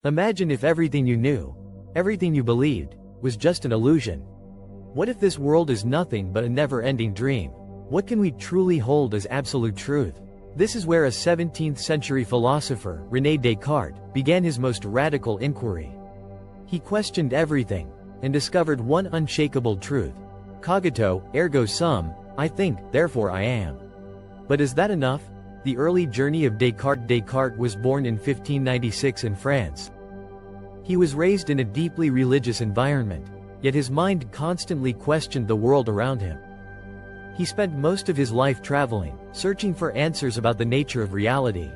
Imagine if everything you knew, everything you believed, was just an illusion. What if this world is nothing but a never-ending dream? What can we truly hold as absolute truth? This is where a 17th-century philosopher, René Descartes, began his most radical inquiry. He questioned everything, and discovered one unshakable truth. Cogito, ergo sum, I think, therefore I am. But is that enough? The early journey of Descartes. Descartes was born in 1596 in France. He was raised in a deeply religious environment, yet his mind constantly questioned the world around him. He spent most of his life traveling, searching for answers about the nature of reality.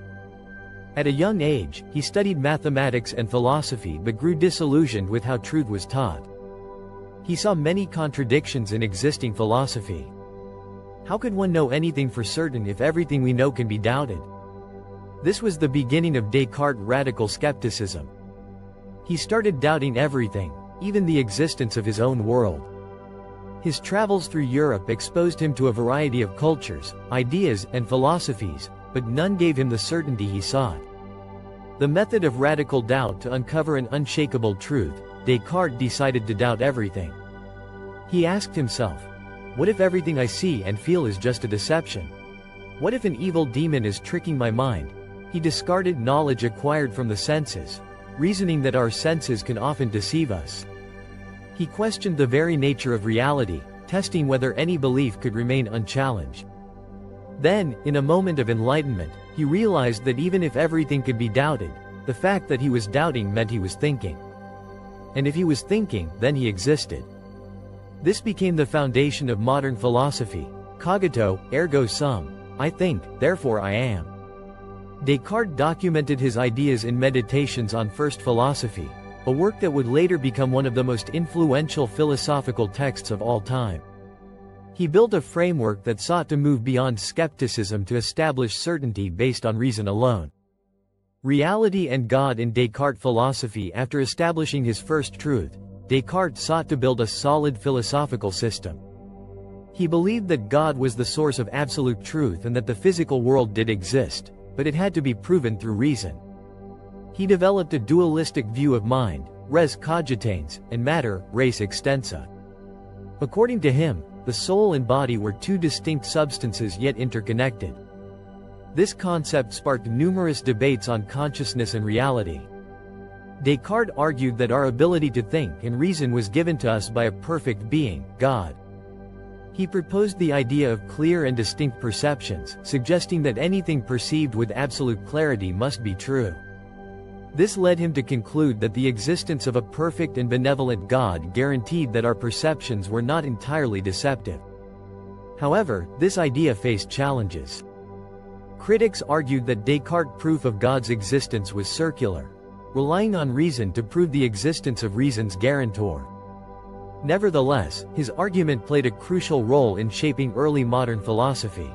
At a young age, he studied mathematics and philosophy but grew disillusioned with how truth was taught. He saw many contradictions in existing philosophy. How could one know anything for certain if everything we know can be doubted? This was the beginning of Descartes' radical skepticism. He started doubting everything, even the existence of his own world. His travels through Europe exposed him to a variety of cultures, ideas, and philosophies, but none gave him the certainty he sought. The method of radical doubt to uncover an unshakable truth, Descartes decided to doubt everything. He asked himself, what if everything I see and feel is just a deception? What if an evil demon is tricking my mind? He discarded knowledge acquired from the senses, reasoning that our senses can often deceive us. He questioned the very nature of reality, testing whether any belief could remain unchallenged. Then, in a moment of enlightenment, he realized that even if everything could be doubted, the fact that he was doubting meant he was thinking. And if he was thinking, then he existed. This became the foundation of modern philosophy. Cogito, ergo sum, I think, therefore I am. Descartes documented his ideas in Meditations on First Philosophy, a work that would later become one of the most influential philosophical texts of all time. He built a framework that sought to move beyond skepticism to establish certainty based on reason alone. Reality and God in Descartes' philosophy. After establishing his first truth, Descartes sought to build a solid philosophical system. He believed that God was the source of absolute truth and that the physical world did exist, but it had to be proven through reason. He developed a dualistic view of mind, res cogitans, and matter, res extensa. According to him, the soul and body were two distinct substances yet interconnected. This concept sparked numerous debates on consciousness and reality. Descartes argued that our ability to think and reason was given to us by a perfect being, God. He proposed the idea of clear and distinct perceptions, suggesting that anything perceived with absolute clarity must be true. This led him to conclude that the existence of a perfect and benevolent God guaranteed that our perceptions were not entirely deceptive. However, this idea faced challenges. Critics argued that Descartes' proof of God's existence was circular, relying on reason to prove the existence of reason's guarantor. Nevertheless, his argument played a crucial role in shaping early modern philosophy.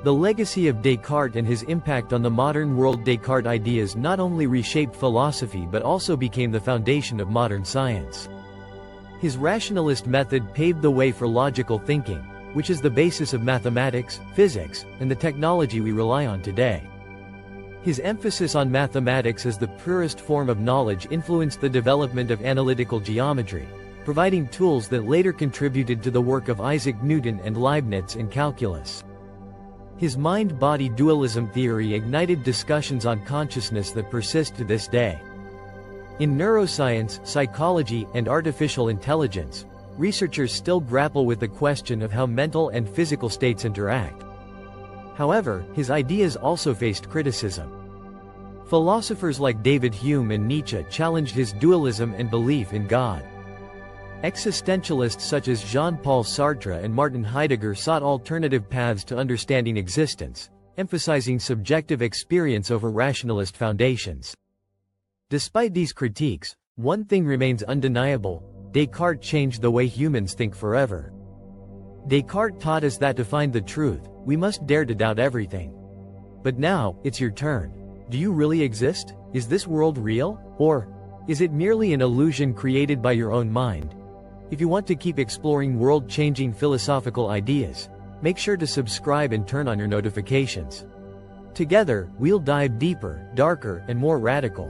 The legacy of Descartes and his impact on the modern world. Descartes' ideas not only reshaped philosophy but also became the foundation of modern science. His rationalist method paved the way for logical thinking, which is the basis of mathematics, physics, and the technology we rely on today. His emphasis on mathematics as the purest form of knowledge influenced the development of analytical geometry, providing tools that later contributed to the work of Isaac Newton and Leibniz in calculus. His mind-body dualism theory ignited discussions on consciousness that persist to this day. In neuroscience, psychology, and artificial intelligence, researchers still grapple with the question of how mental and physical states interact. However, his ideas also faced criticism. Philosophers like David Hume and Nietzsche challenged his dualism and belief in God. Existentialists such as Jean-Paul Sartre and Martin Heidegger sought alternative paths to understanding existence, emphasizing subjective experience over rationalist foundations. Despite these critiques, one thing remains undeniable: Descartes changed the way humans think forever. Descartes taught us that to find the truth, we must dare to doubt everything. But now, it's your turn. Do you really exist? Is this world real? Or is it merely an illusion created by your own mind? If you want to keep exploring world-changing philosophical ideas, make sure to subscribe and turn on your notifications. Together, we'll dive deeper, darker, and more radical.